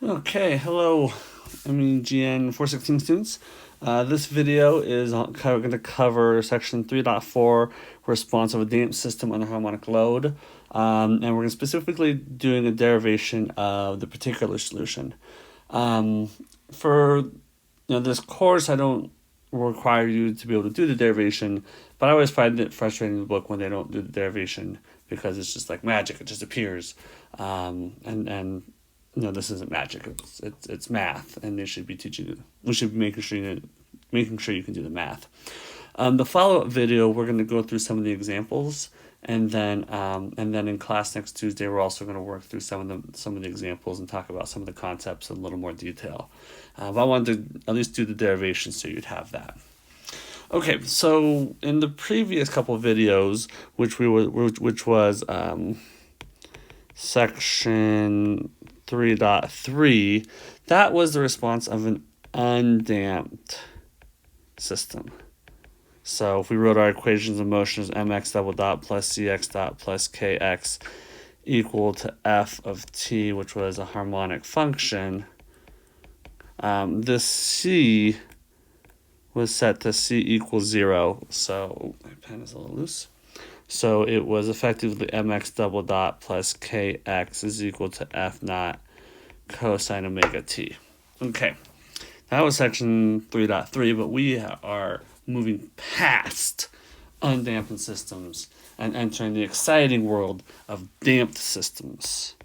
Okay, hello, MEGN 416 students. This video is going to cover section 3.4, response of a damped system under harmonic load. And we're going to specifically doing a derivation of the particular solution. For this course, I don't require you to be able to do the derivation, but I always find it frustrating in the book when they don't do the derivation because it's just like magic; it just appears. And this isn't magic; it's math, and they should be teaching you. We should be making sure you can do the math. The follow-up video, we're going to go through some of the examples, and then in class next Tuesday, we're also going to work through some of the examples and talk about some of the concepts in a little more detail. But I wanted to at least do the derivation so you'd have that. Okay, so in the previous couple of videos, which was section 3.3, that was the response of an undamped system. So if we wrote our equations of motion as mx double dot plus cx dot plus kx equal to f of t, which was a harmonic function, this c was set to c equals 0. So my pen is a little loose. So it was effectively mx double dot plus kx is equal to f naught cosine omega t. Okay, that was section 3.3, but we are moving past undamped systems and entering the exciting world of damped systems.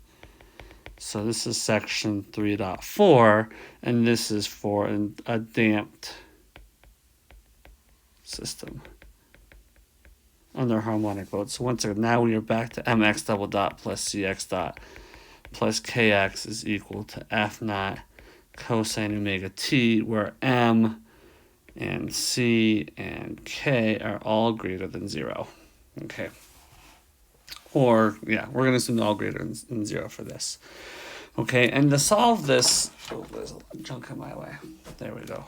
So this is section 3.4, and this is for a damped system under harmonic load. So once again, now we are back to mx double dot plus cx dot plus kx is equal to f naught cosine omega t, where m and c and k are all greater than 0. Okay. Or, yeah, we're going to assume they're all greater than 0 for this. Okay, and to solve this, there's a junk in my way. There we go.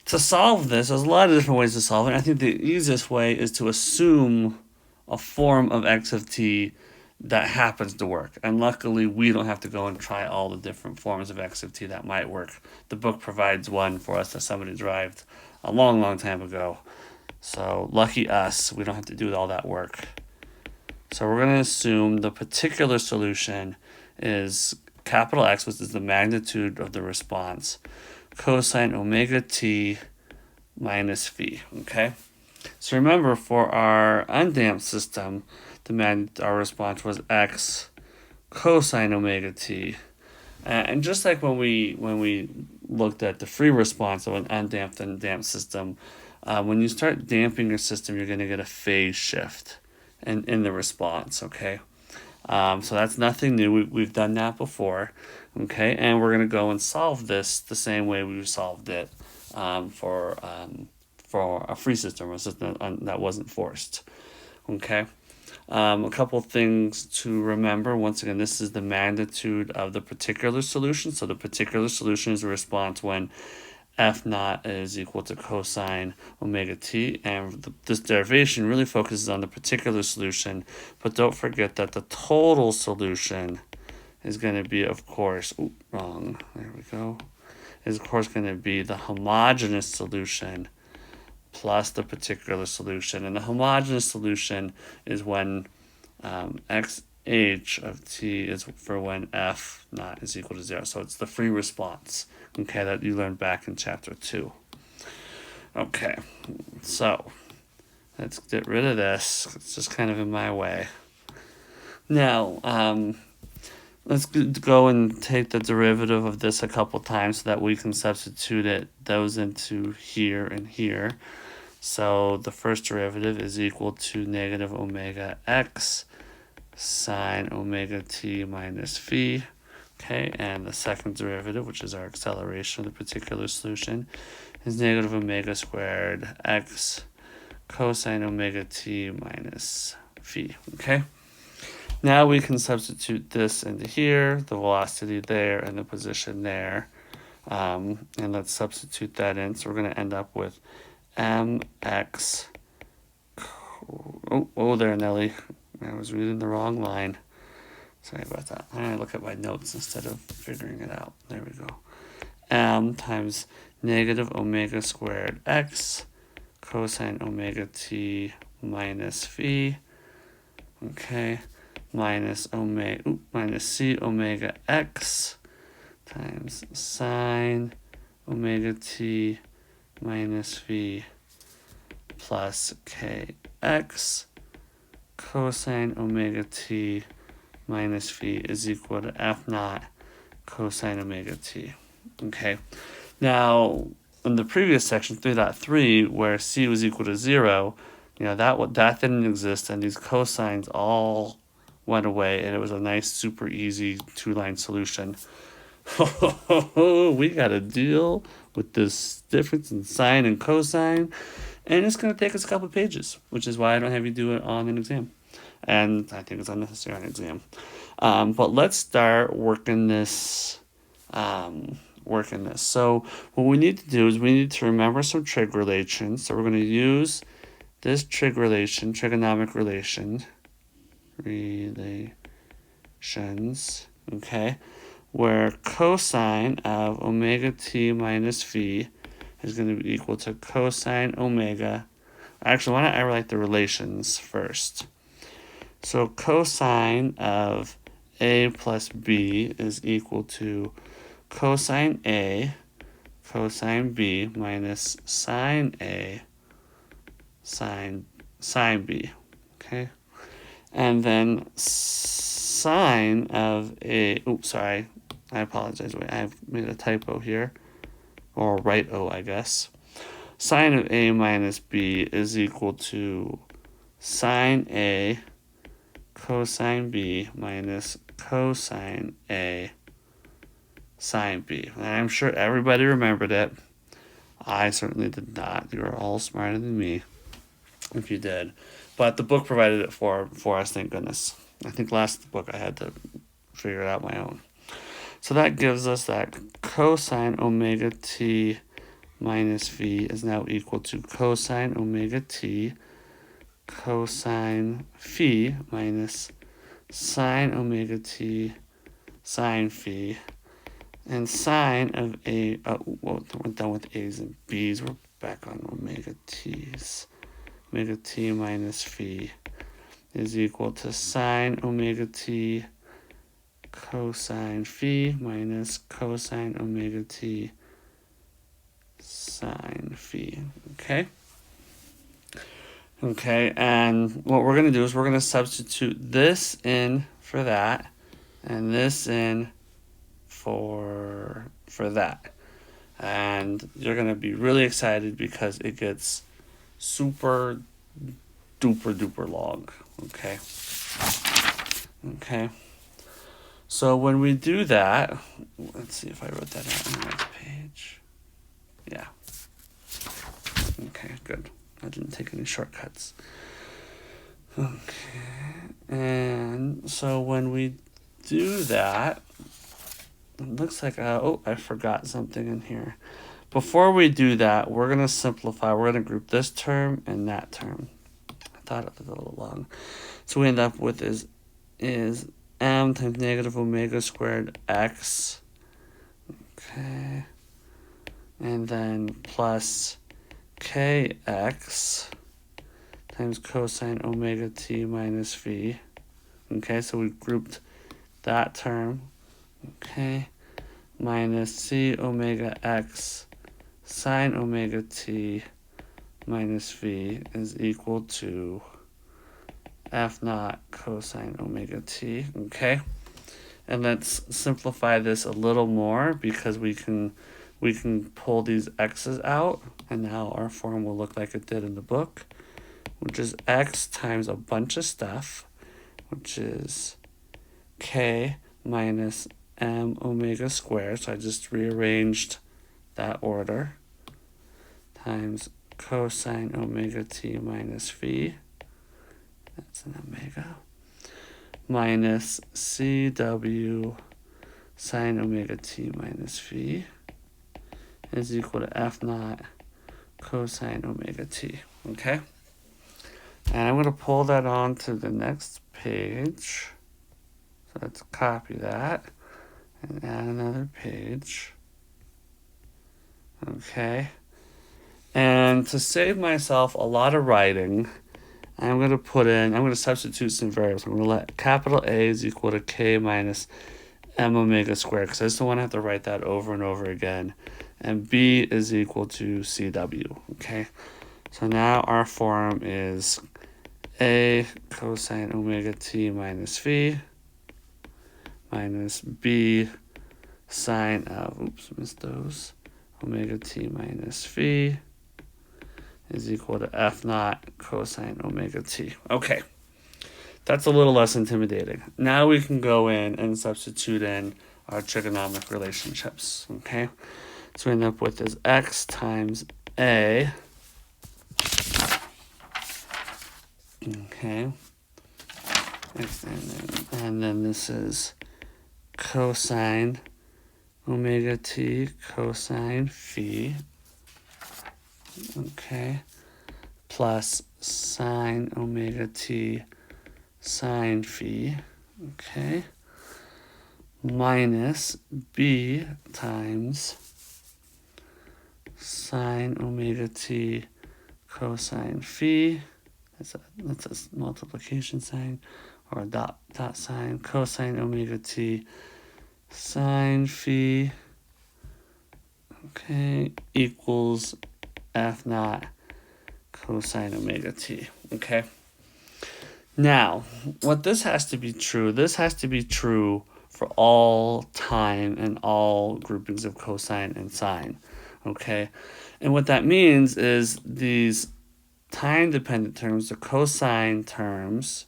To solve this, there's a lot of different ways to solve it. I think the easiest way is to assume a form of x of t that happens to work. And luckily, we don't have to go and try all the different forms of x of t that might work. The book provides one for us that somebody derived a long, long time ago. So lucky us, we don't have to do all that work. So we're going to assume the particular solution is capital X, which is the magnitude of the response, cosine omega t minus phi. Okay? So remember, for our undamped system, our response was x cosine omega t. And just like when we looked at the free response of an undamped and damped system, when you start damping your system, you're going to get a phase shift in the response, okay? So that's nothing new. We've done that before, okay? And we're going to go and solve this the same way we solved it for a free system, or a system that wasn't forced, okay? A couple things to remember. Once again, this is the magnitude of the particular solution. So the particular solution is a response when f naught is equal to cosine omega t. And this derivation really focuses on the particular solution. But don't forget that the total solution is going to be, of course, wrong. There we go. Is, of course, going to be the homogeneous solution plus the particular solution. And the homogeneous solution is when xh of t is for when f naught is equal to 0. So it's the free response, okay, that you learned back in chapter 2. Okay, so let's get rid of this. It's just kind of in my way. Now, let's go and take the derivative of this a couple times so that we can substitute those into here and here. So the first derivative is equal to negative omega x sine omega t minus phi. Okay, and the second derivative, which is our acceleration of the particular solution, is negative omega squared x cosine omega t minus phi. Okay, now we can substitute this into here, the velocity there, and the position there. And let's substitute that in. So we're going to end up with mx. Oh there, Nelly. I was reading the wrong line. Sorry about that. I'm going to look at my notes instead of figuring it out. There we go. M times negative omega squared x cosine omega t minus phi. Okay. Minus c omega x times sine omega t minus phi plus kx cosine omega t minus phi is equal to f naught cosine omega t. Okay, now in the previous section 3.3 where c was equal to 0, that didn't exist, and these cosines all went away, and it was a nice super easy two-line solution. We got to deal with this difference in sine and cosine, and it's going to take us a couple of pages, which is why I don't have you do it on an exam, and I think it's unnecessary on an exam. But let's start working this. So what we need to do is we need to remember some trig relations. So we're going to use this trigonomic relations, okay, where cosine of omega t minus phi is going to be equal to cosine omega. Actually, why don't I write the relations first? So cosine of a plus b is equal to cosine A, cosine B minus sine A, sine B, okay? And then sine of A, I apologize, wait, I've made a typo here, or right O, I guess. Sine of A minus B is equal to sine A cosine B minus cosine A sine B. And I'm sure everybody remembered it. I certainly did not. You are all smarter than me if you did. But the book provided it for us, thank goodness. I think last book I had to figure it out my own. So that gives us that cosine omega t minus phi is now equal to cosine omega t cosine phi minus sine omega t sine phi. And sine of a, we're done with a's and b's, we're back on omega t's. Omega t minus phi is equal to sine omega t cosine phi minus cosine omega t sine phi. Okay, and what we're going to do is we're going to substitute this in for that, and this in for that. And you're going to be really excited because it gets super duper long. Okay. So when we do that, let's see if I wrote that out on the next page. Yeah. Okay, good. I didn't take any shortcuts. Okay. And so when we do that, it looks like, I forgot something in here. Before we do that, we're going to simplify. We're going to group this term and that term. I thought it was a little long. So we end up with is m times negative omega squared x. Okay. And then plus kx times cosine omega t minus phi. Okay, so we grouped that term. Okay, minus c omega x sine omega t minus phi is equal to f naught cosine omega t. Okay, and let's simplify this a little more because we can pull these x's out, and now our form will look like it did in the book, which is x times a bunch of stuff, which is k minus m omega squared, so I just rearranged that order, times cosine omega t minus phi, that's an omega, minus cw sine omega t minus phi is equal to f naught cosine omega t. Okay? And I'm going to pull that on to the next page. So let's copy that and add another page. Okay. And to save myself a lot of writing, I'm going to substitute some variables. I'm going to let capital A is equal to K minus M omega squared, because I just don't want to have to write that over and over again. And B is equal to CW. Okay. So now our form is A cosine omega t minus phi minus B sine of, missed those, omega t minus phi is equal to F naught cosine omega t. Okay, that's a little less intimidating. Now we can go in and substitute in our trigonomic relationships. Okay, so we end up with is x times A. Okay, and then this is cosine omega t cosine phi. Okay, plus sine omega t sine phi. Okay, minus B times sine omega t cosine phi. That's a multiplication sign or a dot sign. Cosine omega t sine phi. Okay, equals F naught cosine omega t. Okay. Now, what this has to be true for all time and all groupings of cosine and sine. Okay. And what that means is these time-dependent terms, the cosine terms,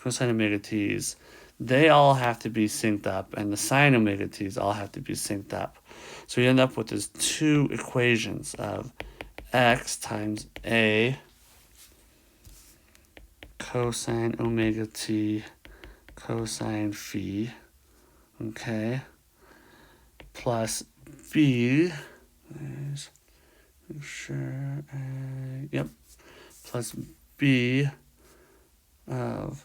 cosine omega t's, they all have to be synced up, and the sine omega t's all have to be synced up. So you end up with these two equations of x times A cosine omega t cosine phi, okay, plus B, plus B of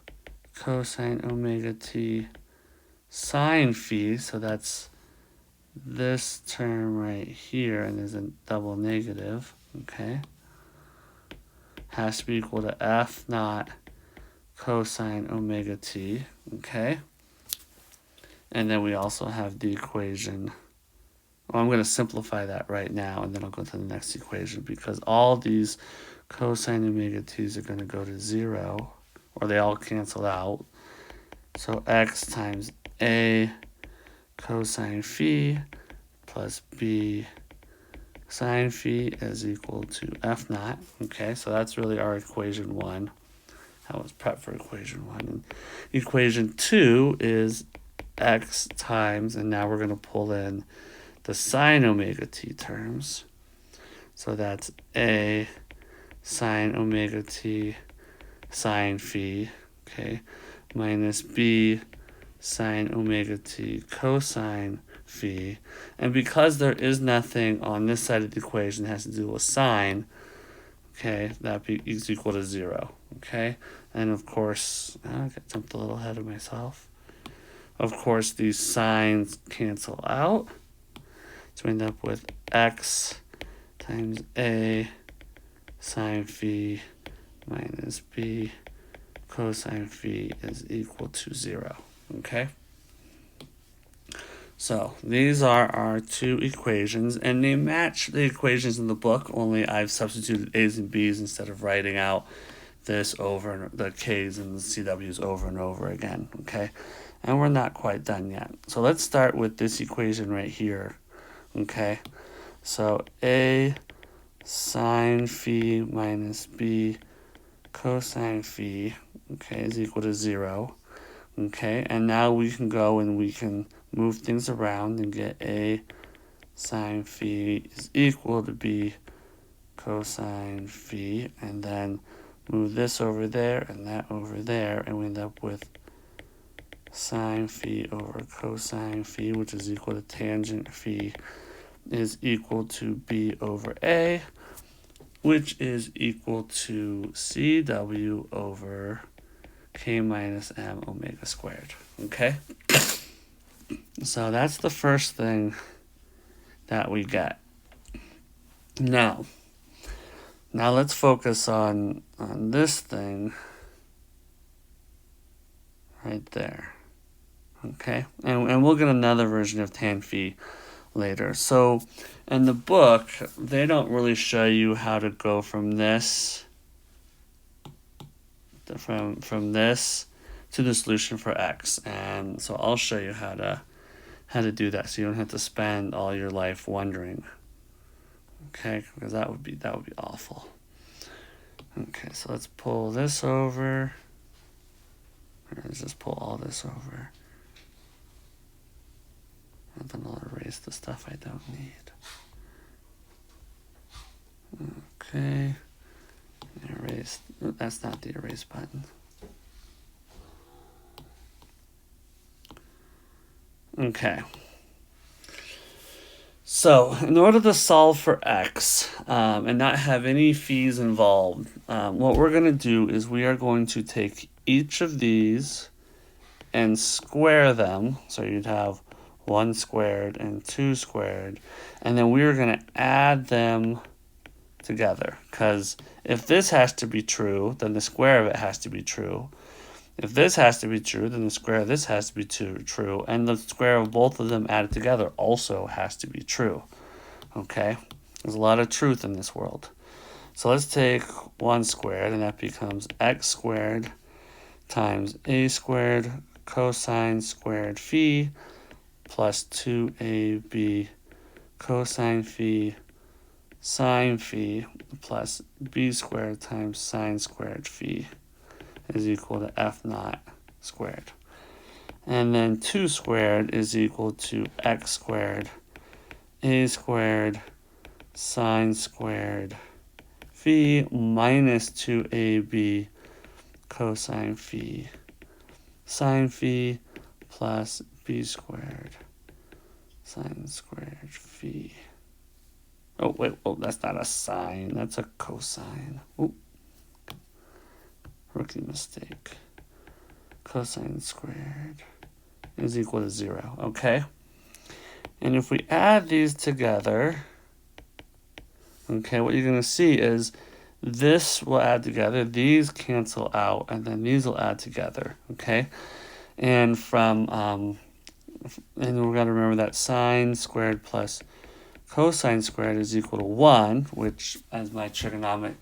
cosine omega t sine phi, so that's this term right here, and there's a double negative, okay, has to be equal to F naught cosine omega t, okay, and then we also have the equation. Well, I'm going to simplify that right now, and then I'll go to the next equation, because all these cosine omega t's are going to go to 0, or they all cancel out. So x times A cosine phi plus B sine phi is equal to F naught. Okay, so that's really our equation 1. That was prep for equation 1. And equation 2 is x times, and now we're going to pull in the sine omega t terms. So that's A sine omega t sine phi, okay, minus B sine omega t cosine phi. And because there is nothing on this side of the equation that has to do with sine, okay, that is equal to 0, okay? And of course, I jumped a little ahead of myself. Of course, these signs cancel out. So we end up with x times A sine phi minus B cosine phi is equal to 0, okay? So these are our two equations, and they match the equations in the book, only I've substituted A's and B's instead of writing out this over, the K's and the CW's over and over again, okay? And we're not quite done yet. So let's start with this equation right here, okay? So A sine phi minus B cosine phi, okay, is equal to 0, okay? And now we can go and we can move things around and get A sine phi is equal to B cosine phi, and then move this over there and that over there, and we end up with sine phi over cosine phi, which is equal to tangent phi is equal to B over A, which is equal to CW over K minus M omega squared. okay? So that's the first thing that we get. Now let's focus on this thing right there, okay? And we'll get another version of tan phi later. So in the book, they don't really show you how to go from this from this to the solution for x, and so I'll show you how to do that, so you don't have to spend all your life wondering. Okay, because that would be awful. Okay, so let's pull this over. Let's just pull all this over. And then I'll erase the stuff I don't need. Okay. Erase. That's not the erase button. Okay. So, in order to solve for x and not have any phis involved, what we're going to do is we are going to take each of these and square them. So you'd have 1 squared and 2 squared. And then we're going to add them together. Because if this has to be true, then the square of it has to be true. If this has to be true, then the square of this has to be true. And the square of both of them added together also has to be true. Okay? There's a lot of truth in this world. So let's take 1 squared, and that becomes x squared times a squared cosine squared phi plus 2ab cosine phi sine phi plus b squared times sine squared phi is equal to f naught squared. And then 2 squared is equal to x squared a squared sine squared phi minus 2ab cosine phi sine phi plus b squared sine squared phi. Oh, wait, that's not a sine, that's a cosine. Ooh. Rookie mistake. Cosine squared is equal to 0, okay? And if we add these together, okay, what you're going to see is this will add together, these cancel out, and then these will add together, okay? And and we're going to remember that sine squared plus cosine squared is equal to 1, which, as my trigonomic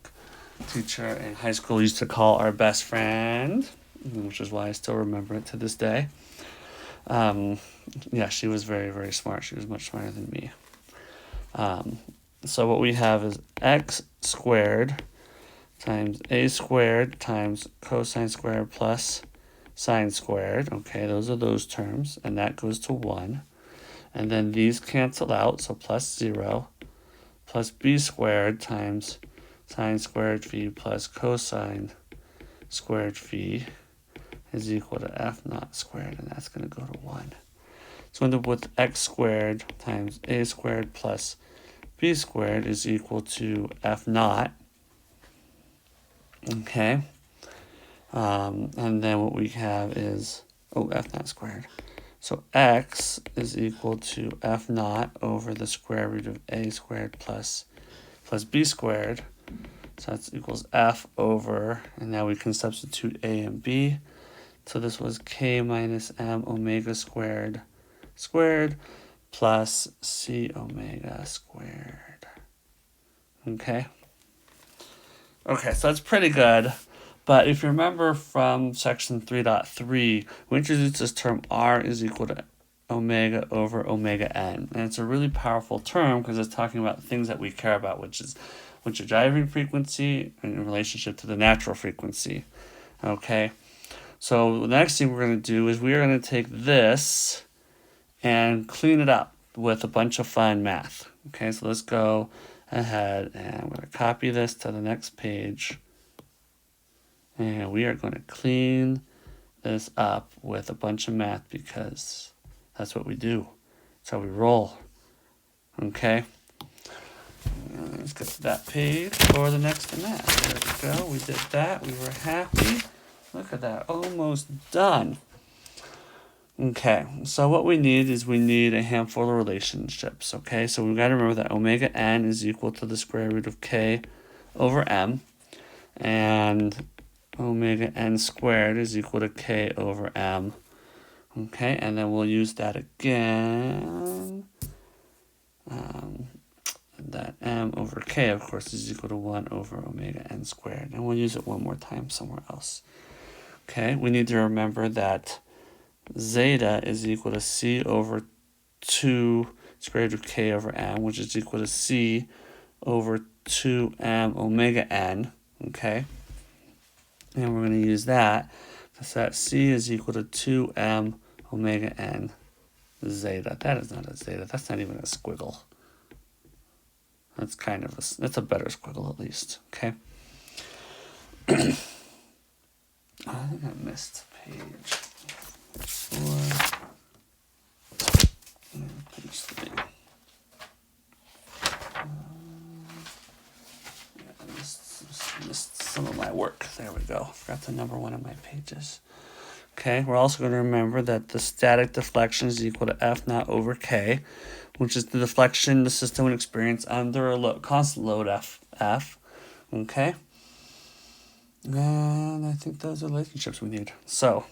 teacher in high school used to call our best friend, which is why I still remember it to this day. Yeah, she was very, very smart. She was much smarter than me. So what we have is x squared times a squared times cosine squared plus sine squared. Okay, those are those terms, and that goes to 1. And then these cancel out, so plus 0 plus b squared times sine squared phi plus cosine squared phi is equal to f naught squared, and that's going to go to 1. So we end up with x squared times a squared plus b squared is equal to f naught. Okay. And then what we have is, f naught squared. So x is equal to f naught over the square root of a squared plus b squared. So that equals f over, and now we can substitute a and b. So this was k minus m omega squared plus c omega squared. Okay? Okay, so that's pretty good. But if you remember from section 3.3, we introduced this term r is equal to omega over omega n. And it's a really powerful term because it's talking about things that we care about, which is driving frequency in relationship to the natural frequency. Okay? So the next thing we're going to do is we are going to take this and clean it up with a bunch of fun math. Okay, so let's go ahead and I'm going to copy this to the next page. And we are going to clean this up with a bunch of math because that's what we do. That's how we roll. Okay? Let's get to that page for the next math. There we go. We did that. We were happy. Look at that. Almost done. Okay, so what we need is a handful of relationships, okay? So we've got to remember that omega n is equal to the square root of k over m, and omega n squared is equal to k over m, okay? And then we'll use that again. That m over k, of course, is equal to 1 over omega n squared. And we'll use it one more time somewhere else. Okay, we need to remember that zeta is equal to c over 2 square root of k over m, which is equal to c over 2m omega n, okay? And we're going to use that because that c is equal to 2m omega n zeta. That is not a zeta. That's not even a squiggle. That's kind of that's a better squiggle at least, okay? I think I missed page 4 and page 3. I missed some of my work. There we go. Forgot to number one of my pages. Okay, we're also going to remember that the static deflection is equal to F naught over K, which is the deflection the system would experience under a constant load F. Okay? And I think those are relationships we need. So,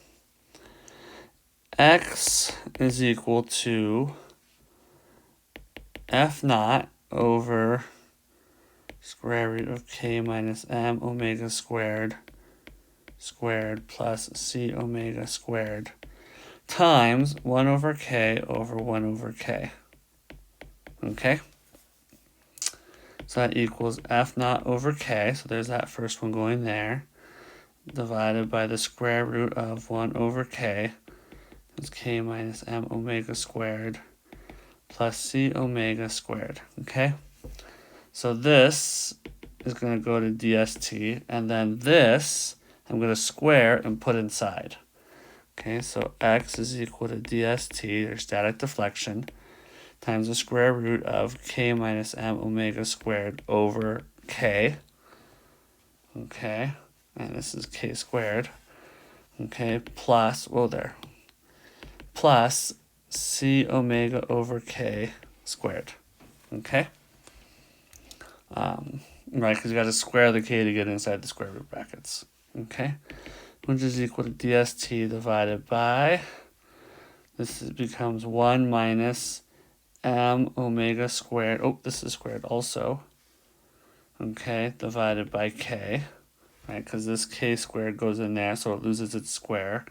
X is equal to F naught over square root of K minus M omega squared plus C omega squared times 1 over K over 1 over K. Okay? So that equals F naught over K, so there's that first one going there, divided by the square root of 1 over K, that's K minus M omega squared, plus C omega squared, okay? So this is going to go to dst, and then this I'm going to square and put inside. Okay, so x is equal to dst, or static deflection, times the square root of k minus m omega squared over k. Okay, and this is k squared. Okay, plus, plus c omega over k squared. Okay? Right, because you got to square the k to get inside the square root brackets. Okay? Which is equal to dst divided by, becomes 1 minus m omega squared, this is squared also, okay, divided by k, right, because this k squared goes in there, so it loses its square,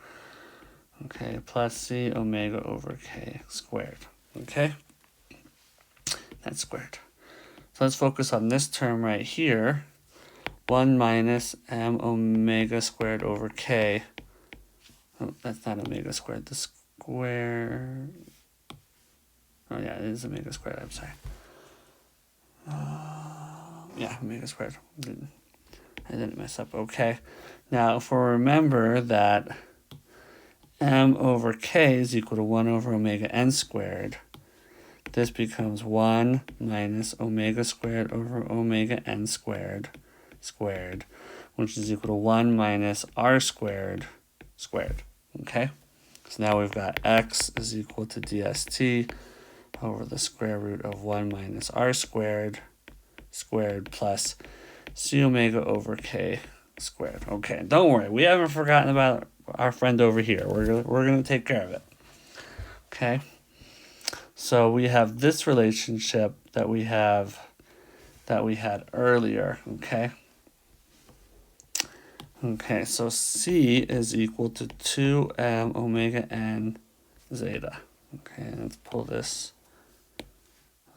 okay, plus c omega over k squared, okay, that's squared. So let's focus on this term right here, 1 minus m omega squared over k, that's not omega squared, the square, oh yeah, it is omega squared, I'm sorry. Yeah, omega squared. I didn't mess up. Okay. Now, if we remember that m over k is equal to 1 over omega n squared, this becomes 1 minus omega squared over omega n squared, which is equal to 1 minus r squared. Okay? So now we've got x is equal to dst over the square root of 1 minus r squared plus c omega over k squared. Okay, don't worry. We haven't forgotten about our friend over here. We're going to take care of it. Okay? So we have this relationship that we had earlier, okay? Okay, so C is equal to 2m omega n zeta. Okay, let's pull this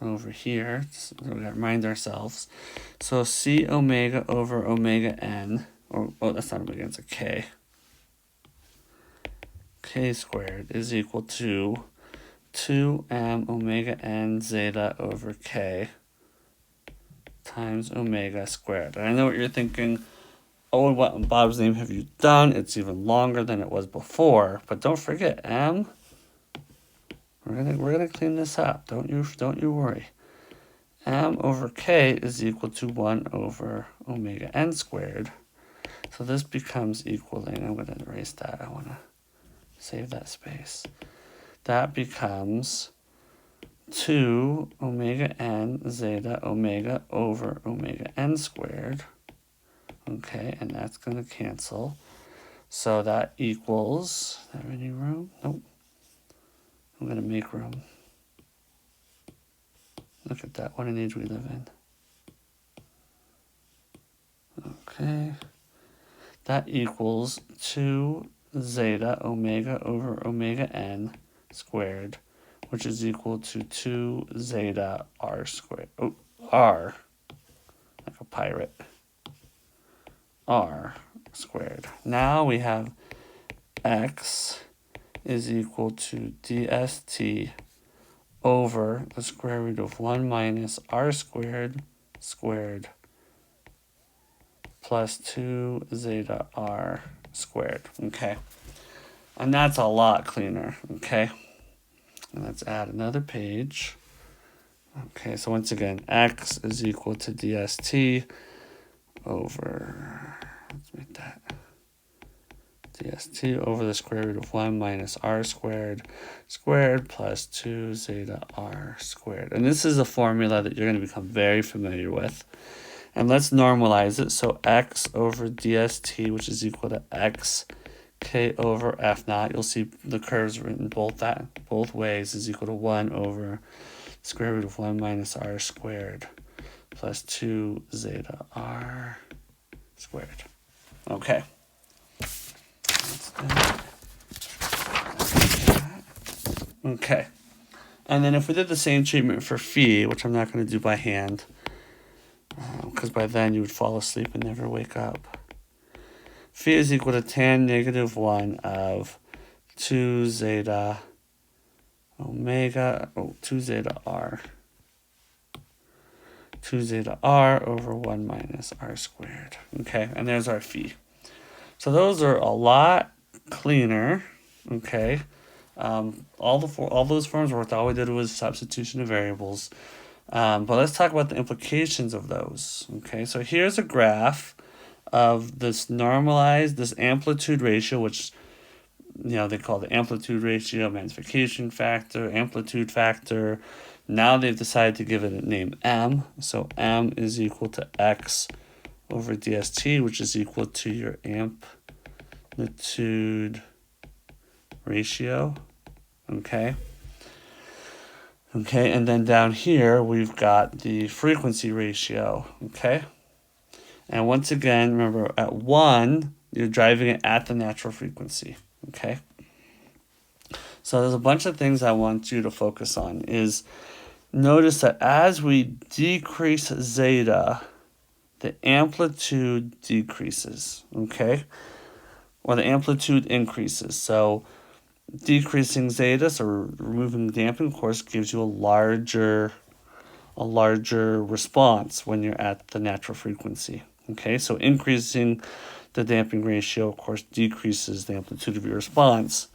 over here. So we gotta remind ourselves. So C omega over omega n, that's not omega, it's a k. K squared is equal to 2m omega n zeta over k times omega squared. And I know what you're thinking. Oh, what in Bob's name have you done? It's even longer than it was before. But don't forget, m. We're gonna clean this up. Don't you worry. M over k is equal to 1 over omega n squared. So this becomes equaling. I'm gonna erase that. I wanna Save that space. That becomes 2 omega n zeta omega over omega n squared. Okay, and that's going to cancel. So that equals, is there any room? Nope. I'm going to make room. Look at that, what an age we live in. Okay. That equals 2 zeta omega over omega n squared, which is equal to 2 zeta r squared. Oh, r, like a pirate. R squared. Now we have x is equal to dst over the square root of 1 minus r squared squared plus 2 zeta r squared. Okay. And that's a lot cleaner. Okay. And let's add another page. Okay, so once again, x is equal to dst over, let's make that dst over the square root of 1 minus r squared plus 2 zeta r squared. And this is a formula that you're going to become very familiar with. And let's normalize it. So x over dst, which is equal to x k over f naught. You'll see the curves written both ways is equal to 1 over square root of 1 minus r squared plus 2 zeta r squared. Okay. Okay. And then if we did the same treatment for phi, which I'm not going to do by hand, because by then you would fall asleep and never wake up. Phi is equal to tan negative 1 of 2 zeta omega, 2 zeta r. 2 zeta r over 1 minus r squared. Okay, and there's our phi. So those are a lot cleaner. Okay, all those forms worked. All we did was substitution of variables. But let's talk about the implications of those. Okay, so here's a graph of this normalized, this amplitude ratio, which they call the amplitude ratio, magnification factor, amplitude factor. Now they've decided to give it a name m. So m is equal to x over dst, which is equal to your amplitude ratio. Okay. Okay, and then down here we've got the frequency ratio. Okay. And once again, remember at 1, you're driving it at the natural frequency. Okay. So there's a bunch of things I want you to focus on. Is notice that as we decrease zeta, the amplitude decreases. Okay. Or the amplitude increases. So decreasing zeta, so removing the damping, of course, gives you a larger response when you're at the natural frequency. Okay, so increasing the damping ratio, of course, decreases the amplitude of your response.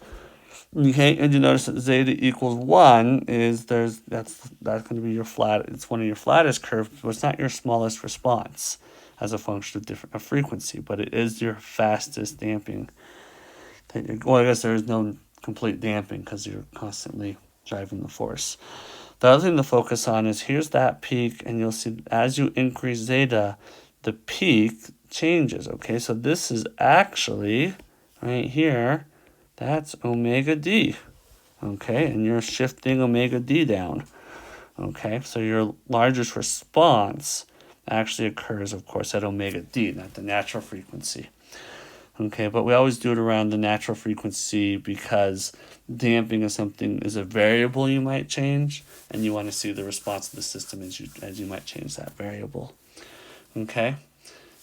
Okay, and you notice that zeta equals 1 is that's going to be your flat. It's one of your flattest curves, but it's not your smallest response as a function of frequency, but it is your fastest damping. Well, I guess there is no complete damping because you're constantly driving the force. The other thing to focus on is here's that peak, and you'll see as you increase zeta, the peak changes. Okay, so this is actually right here, that's omega d. Okay, and you're shifting omega d down. Okay, so your largest response actually occurs, of course, at omega d, not the natural frequency. Okay, but we always do it around the natural frequency because damping is a variable you might change, and you want to see the response of the system as you might change that variable. Okay,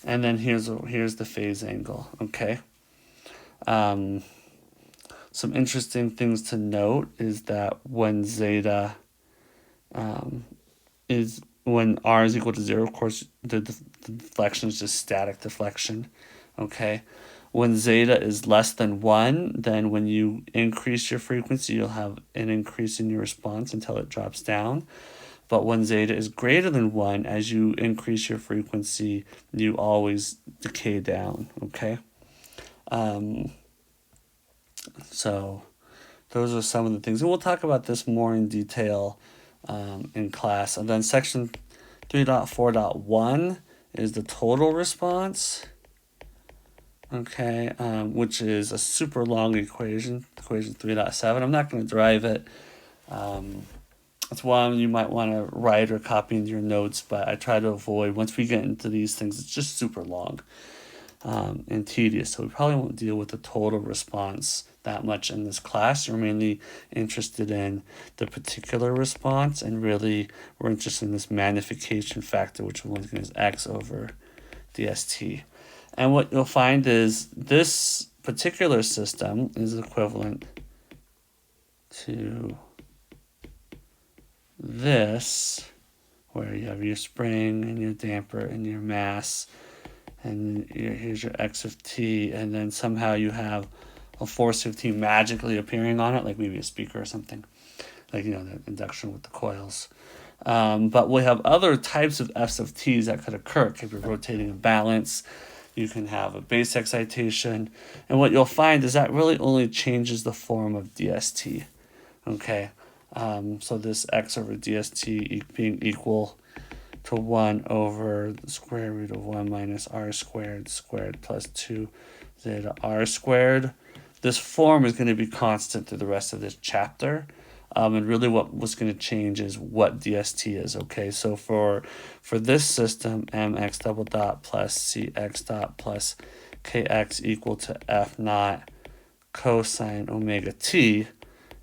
and then here's the phase angle. Okay, some interesting things to note is that when zeta when r is equal to 0, of course, the deflection is just static deflection. Okay. When zeta is less than 1, then when you increase your frequency, you'll have an increase in your response until it drops down. But when zeta is greater than 1, as you increase your frequency, you always decay down, okay? So those are some of the things. And we'll talk about this more in detail in class. And then section 3.4.1 is the total response. Okay, which is a super long equation 3.7. I'm not going to derive it. That's one you might want to write or copy into your notes, but I try to avoid, once we get into these things, it's just super long and tedious. So we probably won't deal with the total response that much in this class. You're mainly interested in the particular response, and really we're interested in this magnification factor, which we're looking at as x over dst. And what you'll find is this particular system is equivalent to this, where you have your spring and your damper and your mass, and here's your x of t, and then somehow you have a force of t magically appearing on it, like maybe a speaker or something, like, you know, the induction with the coils. But we have other types of f's of t's that could occur. It could be rotating a balance. You can have a base excitation. And what you'll find is that really only changes the form of dst. Okay? So this x over dst being equal to 1 over the square root of 1 minus r squared plus 2 zeta r squared. This form is going to be constant through the rest of this chapter. And really what's going to change is what dst is, okay? So for this system, mx double dot plus cx dot plus kx equal to f naught cosine omega t,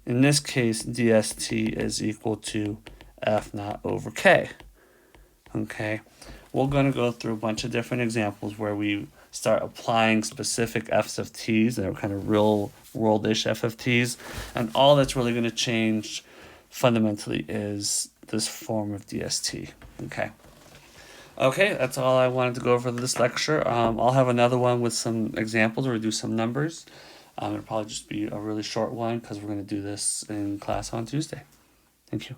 in this case, dst is equal to f naught over k, okay? We're going to go through a bunch of different examples where we start applying specific f's of t's that are kind of real world-ish f of t's, and all that's really going to change fundamentally is this form of dst. Okay, that's all I wanted to go over this lecture. I'll have another one with some examples where we do some numbers. It'll probably just be a really short one because we're going to do this in class on Tuesday. Thank you.